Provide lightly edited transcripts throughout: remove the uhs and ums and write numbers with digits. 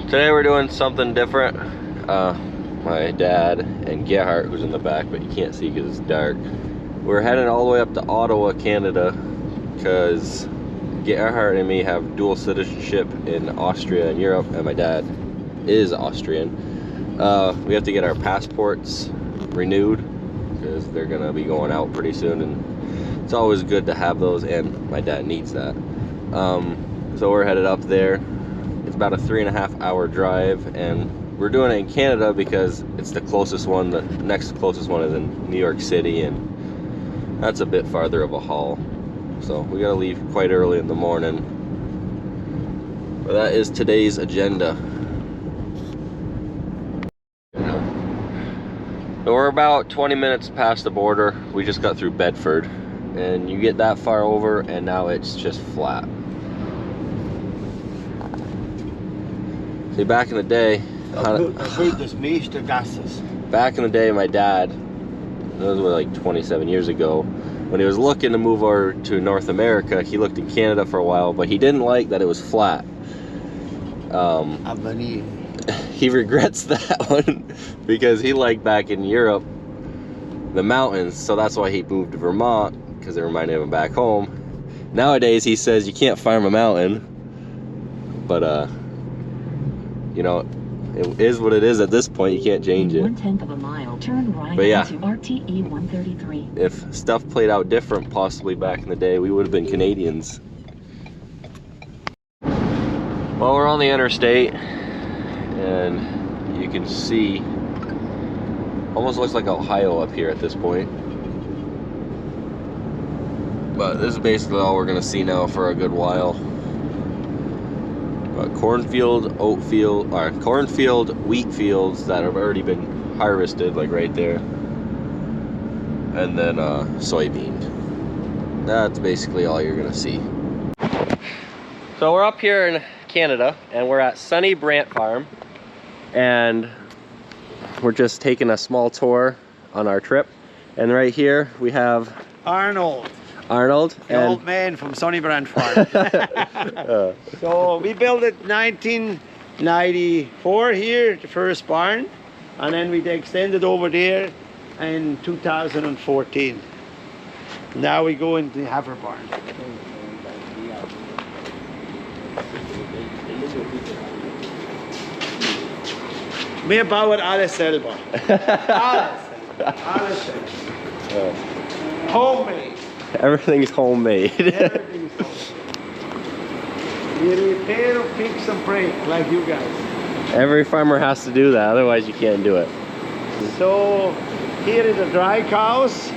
Today we're doing something different. My dad and Gerhard, who's in the back, but you can't see because it's dark. We're heading all the way up to Ottawa, Canada, because Gerhard and me have dual citizenship in Austria and Europe, and my dad is Austrian. We have to get our passports renewed because they're gonna be going out pretty soon, and it's always good to have those, and my dad needs that. So we're headed up there. It's about a 3.5 hour drive, and we're doing it in Canada because it's the closest one. The next closest one is in New York City, and that's a bit farther of a haul. So we gotta leave quite early in the morning. But that is today's agenda. So we're about 20 minutes past the border. We just got through Bedford, and you get that far over, and now it's just flat. See, back in the day, back in the day, my dad, those were like 27 years ago, when he was looking to move over to North America, he looked in Canada for a while, but he didn't like that it was flat. He regrets that one because he liked back in Europe the mountains, so that's why he moved to Vermont, because it reminded him of back home. Nowadays he says you can't farm a mountain, but you know, it is what it is at this point. You can't change it. 1/10 of a mile, turn right. But yeah, onto RTE 133. if stuff played out different possibly back in the day, we would have been Canadians. Well, we're on the interstate, and you can see almost looks like Ohio up here at this point. But this is basically all we're gonna see now for a good while. Cornfield, oat field, or cornfield, wheat fields that have already been harvested, like right there, and then soybean. That's basically all you're gonna see. So we're up here in Canada, and we're at Sonibrand farm, and we're just taking a small tour on our trip. And right here we have Arnold, the old man from Sonibrand farm. So we built it 1994 here, the first barn, and then we extended over there in 2014. Now we go into the heifer barn. Wir bauen alles selber. Alles selber. Homemade. Everything's homemade. Everything's homemade. We repair, fix, and break like you guys. Every farmer has to do that, otherwise you can't do it. So here is the dry cows.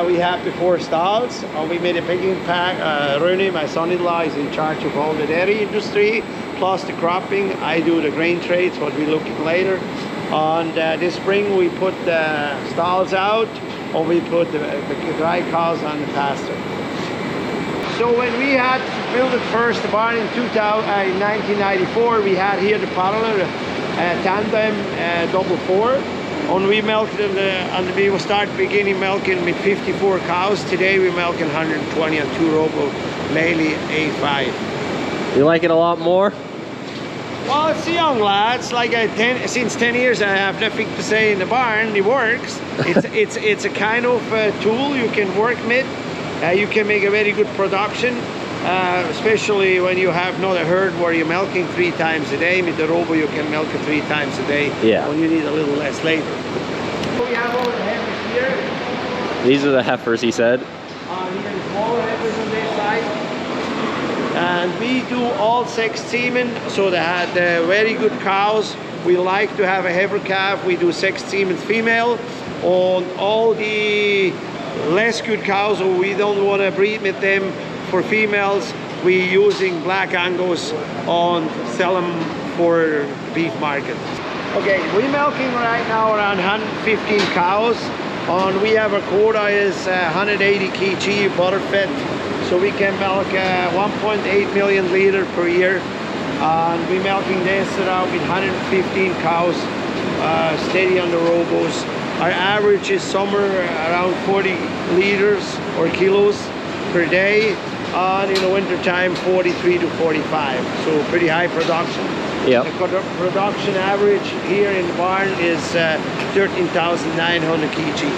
We have the 4 stalls. We made a picking pack. Rene, my son-in-law, is in charge of all the dairy industry, plus the cropping. I do the grain trades, what we're looking later. And this spring we put the stalls out, or we put the dry cows on the pasture. So when we had built the first barn in 1994, we had here the parallel tandem double 4. And we milked and we will start beginning milking with 54 cows. Today we're milking 120 and 2 robo, mainly A5. You like it a lot more? Well, it's a young lads. Like since 10 years I have nothing to say in the barn. It works. It's a kind of tool you can work with. You can make a very good production, especially when you have not a herd where you're milking 3 times a day. With the robo you can milk it 3 times a day. Yeah. When you need a little less labor. We have all the heifers here. These are the heifers, he said. Here the smaller heifers on this side. And we do all sex semen, so they had very good cows. We like to have a heifer calf. We do sex semen female. On all the less good cows, or we don't want to breed with them for females, we using black Angus on sell them for beef market. Okay, we're milking right now around 115 cows, and we have a quota is 180 kg butter fat, so we can milk 1.8 million liter per year. And we're milking this around with 115 cows, steady on the robos. Our average is somewhere around 40 liters or kilos per day, and in the winter time 43 to 45, so pretty high production. Yep. The production average here in the barn is 13,900 kg.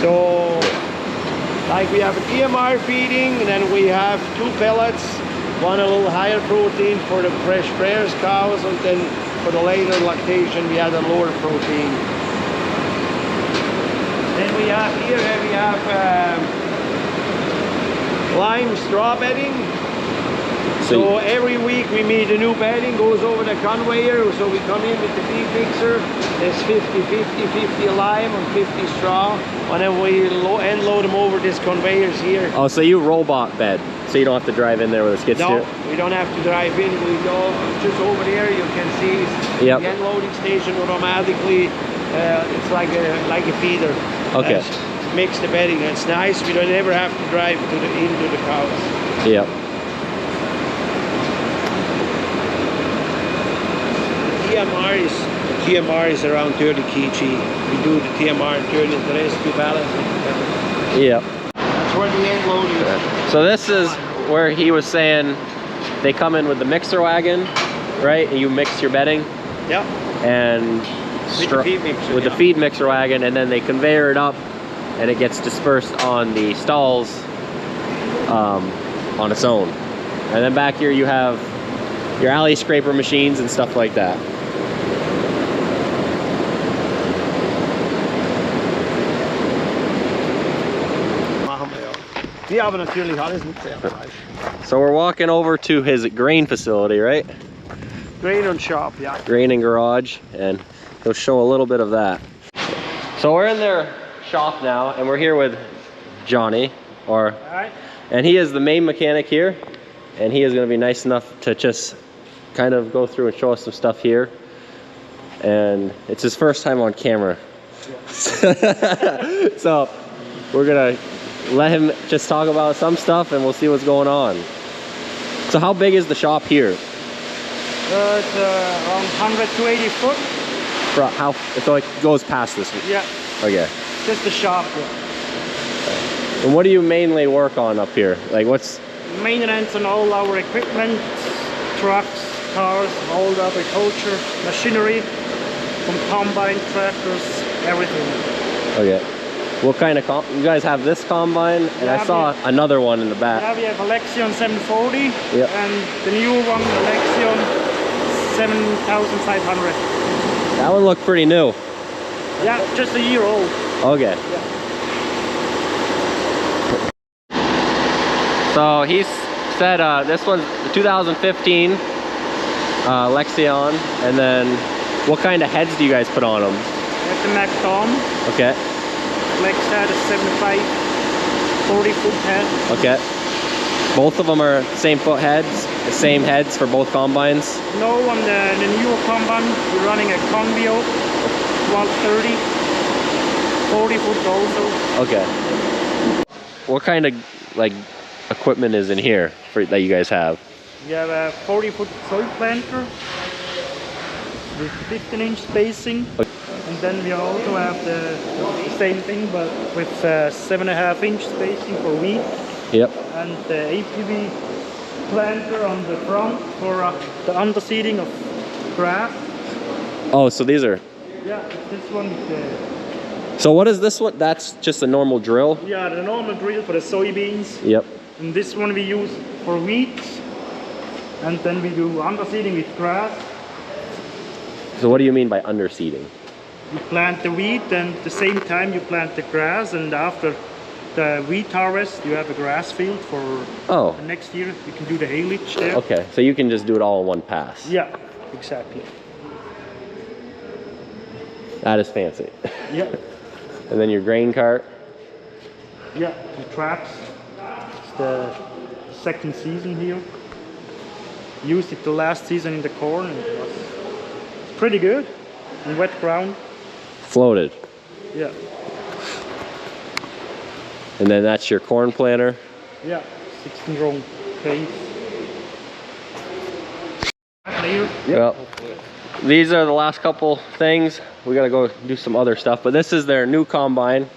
So, like we have a TMR feeding, and then we have 2 pellets, one a little higher protein for the fresh bears cows, and then for the later lactation we have a lower protein. Then we have here, we have lime straw bedding. So every week we meet a new bedding, goes over the conveyor, so we come in with the feed mixer, there's 50 lime and 50 straw, and then we end load them over these conveyors here. Oh, so you robot bed, so you don't have to drive in there with a skid steer? No, we don't have to drive in, we go just over there, you can see the end loading station automatically, it's like a feeder. Okay. Mix the bedding, it's nice, we don't ever have to drive into the cows. Yep. TMR is around 30 kg. We do the TMR and turn it, the rest to balance. Yep. That's where the end load is. So this is where he was saying they come in with the mixer wagon, right? And you mix your bedding. Yep. And with the feed mixer wagon, and then they conveyor it up, and it gets dispersed on the stalls on its own. And then back here you have your alley scraper machines and stuff like that. Ja, aber natürlich alles mit sehr Fleisch. So we're walking over to his grain facility, right? Grain and shop, yeah. Grain and garage, and he'll show a little bit of that. So we're in their shop now, and we're here with Johnny, and he is the main mechanic here, and he is going to be nice enough to just kind of go through and show us some stuff here. And it's his first time on camera. Yeah. So we're gonna let him just talk about some stuff, and we'll see what's going on. So how big is the shop here? It's around 180 foot. How? So it goes past this? Yeah. Okay. Just the shop. Yeah. And what do you mainly work on up here? Like what's? Maintenance on all our equipment, trucks, cars, all the agriculture, machinery, from combine, tractors, everything. Okay. What kind of you guys have this combine, and yeah, I saw another one in the back. Yeah, we have Alexion 740, yep, and the new one, Alexion 7500. That one looked pretty new. Yeah, just a year old. Okay. Yeah. So he said this one's the 2015 Alexion, and then what kind of heads do you guys put on them? With the Mac Tom. Okay. Flex head is 75, 40 foot head. Okay. Both of them are same foot heads, the same heads for both combines? No, on the newer combine, we're running a Convio 1230, 40 foot also. Okay. What kind of like equipment is in here that you guys have? We have a 40 foot soil planter with 15-inch spacing. Okay. And then we also have the same thing, but with 7.5-inch spacing for wheat. Yep. And the APV planter on the front for the underseeding of grass. Oh, so these are... Yeah, this one is the... So what is this one? That's just a normal drill? Yeah, the normal drill for the soybeans. Yep. And this one we use for wheat. And then we do underseeding with grass. So what do you mean by underseeding? You plant the wheat, and at the same time you plant the grass, and after the wheat harvest you have a grass field for the next year. You can do the haylage there. Okay, so you can just do it all in one pass. Yeah, exactly. That is fancy. Yeah. And then your grain cart. Yeah, the traps. It's the second season here. Used it the last season in the corn, and it was pretty good in wet ground. Floated. Yeah. And then that's your corn planter. Yeah, 16 row case. Well, these are the last couple things. We gotta go do some other stuff, but this is their new combine.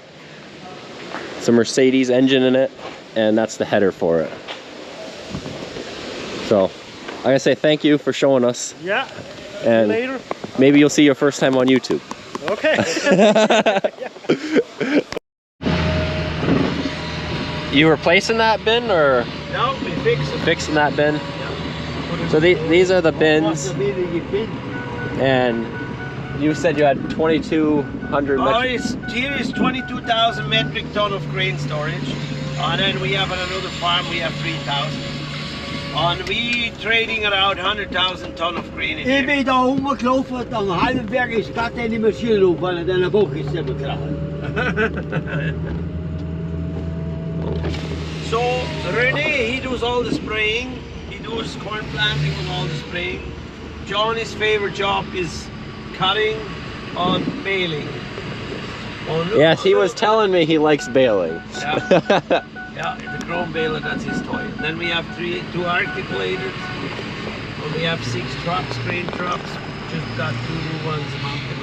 It's a Mercedes engine in it, and that's the header for it. So I gotta say thank you for showing us. Yeah. And later. maybe you'll see your first time on YouTube. Okay. You replacing that bin or No, we fix it. fixing that bin? Yeah. So these are the bins, and you said you had 2,200 metric. Here is 22,000 metric ton of grain storage, and then we have on another farm we have 3,000. And we trading around 100,000 ton of grain in Ik here. ben daar omgelopen, dan halverwege is kat in die machine lopen en dan naar boven gestemd krijgen. So René, he does all the spraying. He does corn planting and all the spraying. John, his favorite job is cutting and baling. Yes, he was telling me he likes baling. Yeah. Yeah, the chrome baler, that's his toy. And then we have two articulators. And we have 6 trucks, grain trucks. Just got 2 new ones a month ago.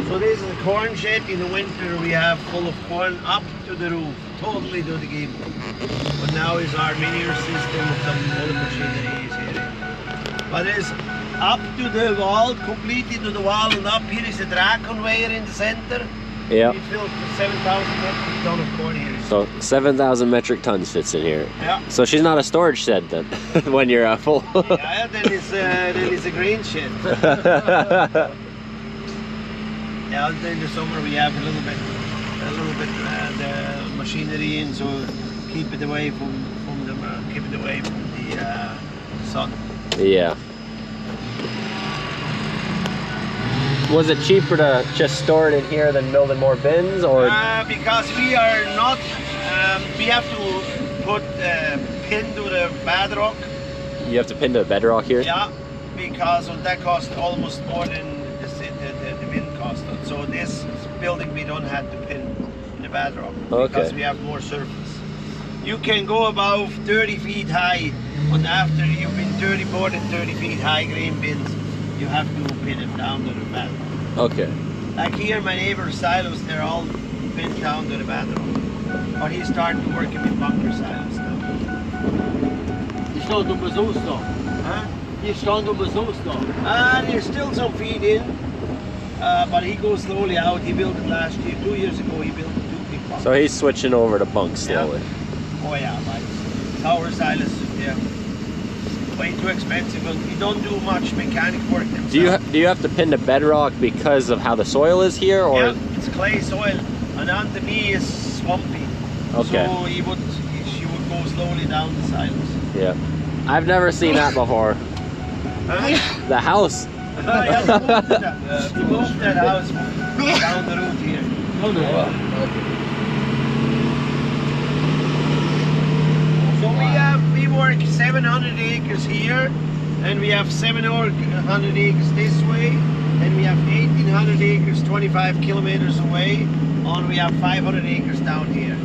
So this is a corn shed. In the winter we have full of corn up to the roof, totally to the gable. But now is our manure system with some other machinery is here. But it's up to the wall, completely to the wall, and up here is a drag conveyor in the center. Yeah. We filled 7,000 metric ton of corn here. So 7,000 metric tons fits in here. Yeah. So she's not a storage shed then, when you're full. Yeah, then it's a grain shed. Yeah, and in the summer we have a little bit the machinery in, so keep it away from the sun. Yeah. Was it cheaper to just store it in here than building more bins, or? Because we are not, we have to put a pin to the bedrock. You have to pin to the bedrock here? Yeah, because that costs almost more than the bin cost. So this building we don't have to pin in the bedrock because we have more surface. You can go above 30 feet high, and after you've been more than 30 feet high grain bins, you have to pin them down to the bedrock. Okay. Like here, my neighbor's silos, they're all pinned down to the bedrock. But he's starting to work with bunker silos now. Die stond op mijn zoonsdag. Huh? Die stond op mijn zoonsdag. There's still some feed in, but he goes slowly out. He built it last year, 2 years ago. He built 2 big bunkers. So he's switching over to bunks slowly. Yeah. Oh yeah, like tower silos, yeah, way too expensive. And we don't do much mechanic work themselves. Do you have to pin to bedrock because of how the soil is here, or? Yeah, it's clay soil, and underneath is swampy. Okay. So she would go slowly down the silos. Yeah. I've never seen that before. Huh? The house. Yeah, he moved that house down the road here. Oh no. So we work 700 acres here, and we have 700 acres this way, and we have 1,800 acres 25 kilometers away, and we have 500 acres down here.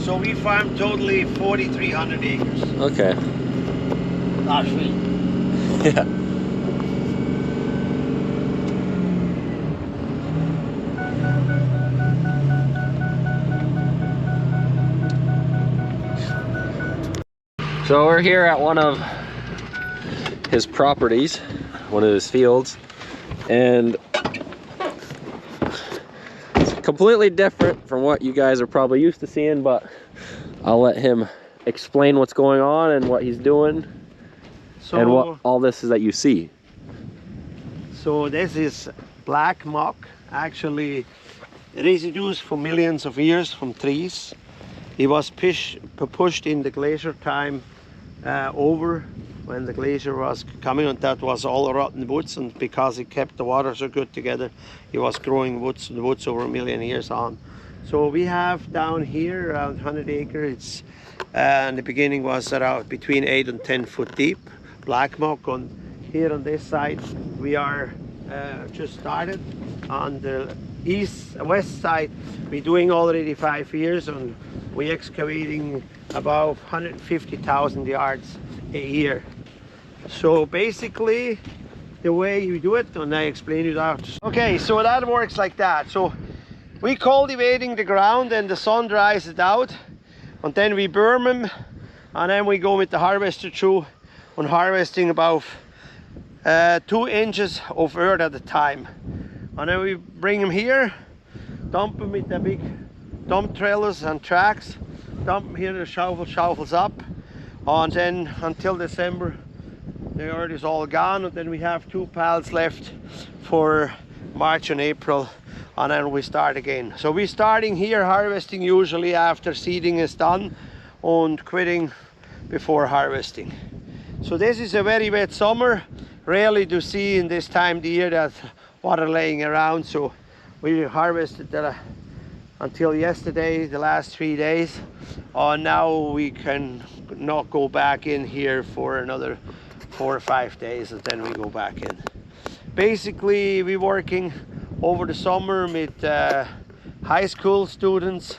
So we farm totally 4,300 acres. Okay. That's sweet. Yeah. So we're here at one of his properties, one of his fields, and it's completely different from what you guys are probably used to seeing, but I'll let him explain what's going on and what he's doing, and what all this is that you see. So this is black muck, actually residues for millions of years from trees. It was pushed in the glacier time over when the glacier was coming, and that was all rotten woods, and because it kept the water so good together, it was growing woods over a million years on. So we have down here around 100 acres. It's in the beginning was around between 8 and 10 foot deep black muck. On here on this side we are just started. On the west side, we're doing already 5 years, and we're excavating about 150,000 yards a year. So basically, the way you do it, and I explain it after. Okay, so that works like that. So we cultivating the ground, and the sun dries it out, and then we burn them, and then we go with the harvester through on harvesting about 2 inches of earth at a time. And then we bring them here, dump them with the big dump trailers and tracks, dump them here, the shovel shovels up, and then until December the earth is all gone, and then we have 2 pals left for March and April, and then we start again. So we're starting here harvesting usually after seeding is done, and quitting before harvesting. So this is a very wet summer. Rarely to see in this time of the year that water laying around, so we harvested until yesterday, the last 3 days, and now we can not go back in here for another 4 or 5 days, and then we go back in. Basically, we're working over the summer with high school students.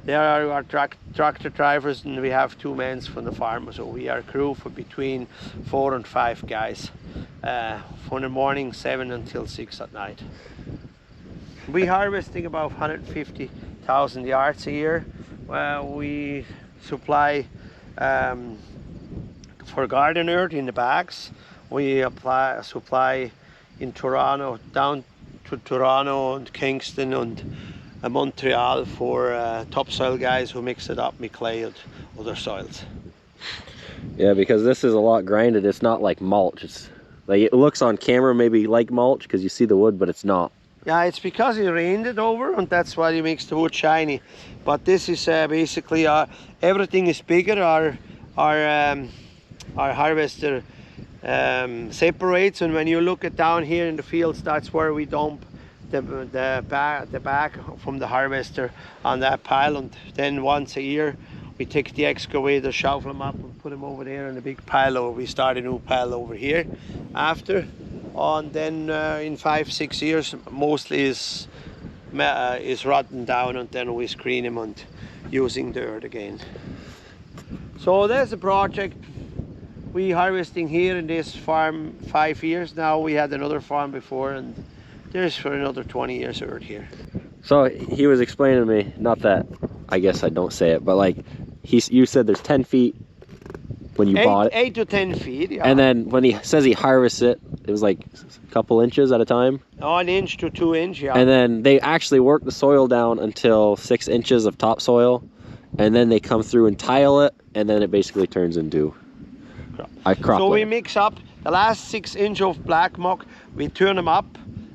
They are our tractor drivers, and we have 2 men from the farm, so we are a crew for between 4 and 5 guys, from the morning 7 until 6 at night. We harvesting about 150,000 yards a year. We supply for garden earth in the bags. We supply in Toronto, down to Toronto and Kingston and Montreal for topsoil guys who mix it up with clay and other soils. Yeah, because this is a lot grinded. It's not like mulch. It's like, it looks on camera maybe like mulch because you see the wood, but it's not. Yeah, it's because it rained it over, and that's why it makes the wood shiny. But this is basically everything is bigger. Our harvester separates, and when you look at down here in the fields, that's where we dump the bag from the harvester on that pile, and then once a year we take the excavator, shovel them up and put them over there in a big pile, or we start a new pile over here after. And then in 5-6 years mostly is rotten down, and then we screen them and using the earth again. So there's a project. We harvesting here in this farm 5 years now. We had another farm before, and there's for another 20 years earth here. So he was explaining to me, not that I guess I don't say it, but like you said there's 10 feet when you bought it. 8 to 10 feet, yeah. And then when he says he harvests it, it was like a couple inches at a time? 1 inch to 2 inch, yeah. And then they actually work the soil down until 6 inches of topsoil, and then they come through and tile it, and then it basically turns into crop. So we mix up the last 6 inches of black muck, we turn them up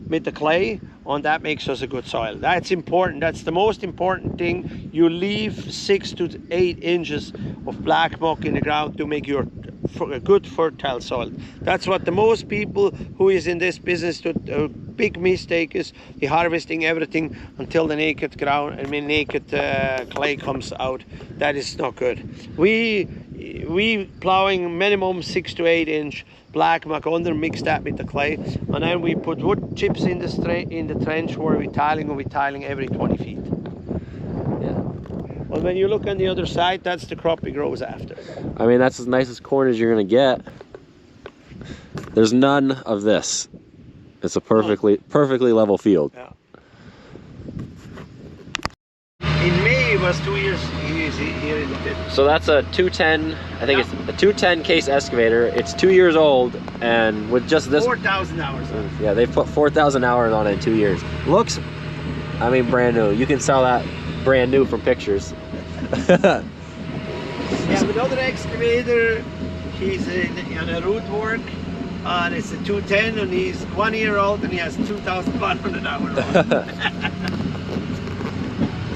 with the clay, and that makes us a good soil. That's important. That's the most important thing. You leave 6 to 8 inches of black muck in the ground to make your a good fertile soil. That's what the most people who is in this business do. A big mistake is harvesting everything until the naked ground, naked clay comes out. That is not good. We plowing minimum 6 to 8 inch black muck under, mix that with the clay, and then we put wood chips in the trench where we're tiling every 20 feet. Yeah. Well, when you look on the other side, that's the crop it grows after. I mean, that's as nice as corn as you're gonna get. There's none of this. It's a perfectly level field. Yeah. In May it was 2 years here in the pit. So that's a 210, I think it's a 210 case excavator. It's 2 years old, and with just this 4,000 hours. Yeah, they've put 4,000 hours on it in 2 years. Looks, I mean, brand new. You can sell that brand new from pictures. Yeah, another excavator, he's on a root work, and it's a 210, and he's 1 year old, and he has 2,100 hours on it.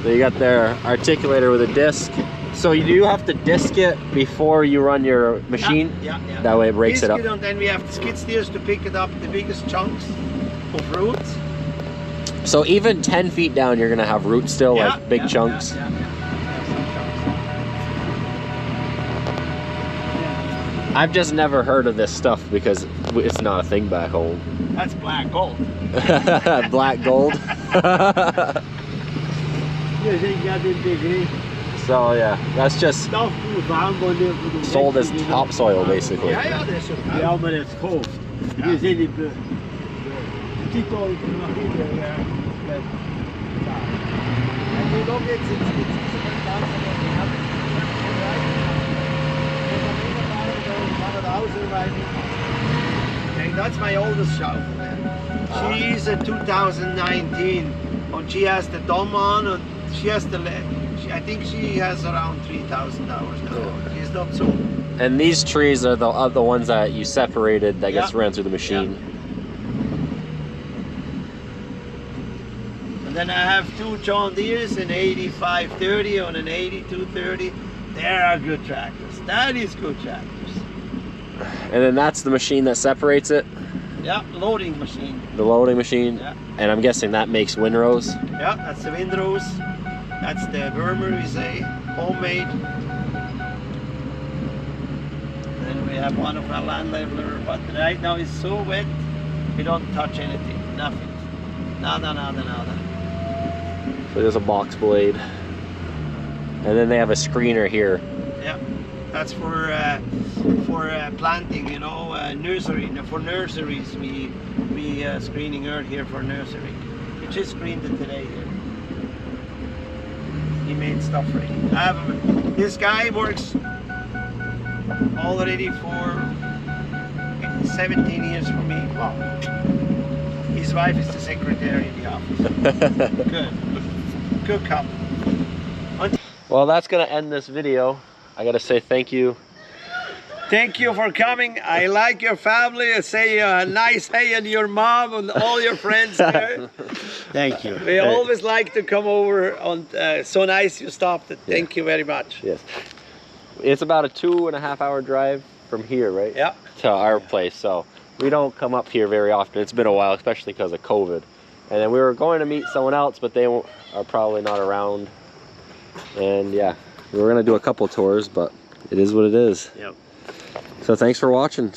So you got their articulator with a disc. So you do have to disc it before you run your machine? Yeah. That way it breaks it up. And then we have the skid steers to pick it up, the biggest chunks of roots. So even 10 feet down, you're gonna have roots still, like big chunks? I've just never heard of this stuff because it's not a thing back home. That's black gold. Black gold. So yeah, that's just sold as topsoil basically. Ja, dat is ook. Ja, maar dat is goed. Hier zijn die titel nog in de... En nu nog iets, Okay, that's my oldest shovel. She's a 2019, and she has the dome on, and she has the. I think she has around 3,000 hours now. She's not so. And these trees are the ones that you separated that gets ran through the machine. And then I have two John Deeres, an 8530 and an 8230. They are good tractors. That is good tractors. And then that's the machine that separates it. Yeah, loading machine. The loading machine. Yeah. And I'm guessing that makes windrows. Yeah, that's the windrows. That's the Burmer, we say, homemade. Then we have one of our land leveler, but right now it's so wet, we don't touch anything, nothing. Nada. So there's a box blade. And then they have a screener here. Yeah, that's for planting, you know, nursery. For nurseries, we screening earth here for nursery. We just screened it today here. He made stuff ready. This guy works already for 17 years for me. Wow. His wife is the secretary in the office. Good couple. Well, that's gonna end this video. I gotta say thank you. Thank you for coming. I like your family. I say a nice hey and your mom and all your friends there. Thank you. We always like to come over, and so nice you stopped it. Thank you very much. Yes. It's about a 2.5 hour drive from here, right? Yeah. To our place, so we don't come up here very often. It's been a while, especially because of COVID. And then we were going to meet someone else, but they are probably not around. And yeah, we were gonna do a couple tours, but it is what it is. Yep. So thanks for watching.